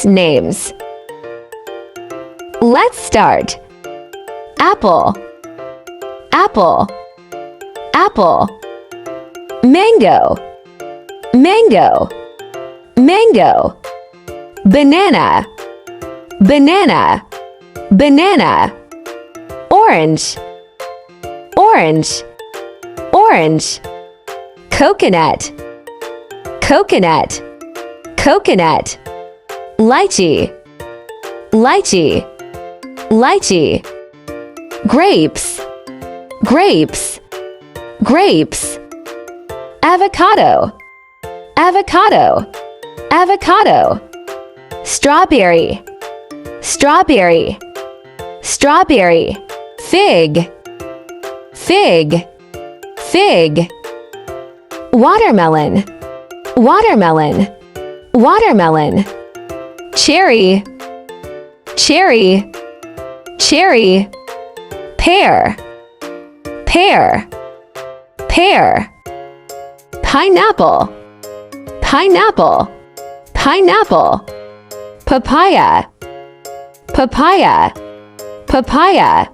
Place names. Let's start. Apple, apple, apple. Mango, mango, mango. Banana, banana, banana. Orange, orange, orange. Coconut, coconut, coconut. Lychee, lychee, lychee. Grapes, grapes, grapes. Avocado, avocado, avocado. Strawberry, strawberry, strawberry. Fig, fig, fig. Watermelon, watermelon, watermelon. Cherry, cherry, cherry. Pear, pear, pear. Pineapple, pineapple, pineapple. Papaya, papaya, papaya.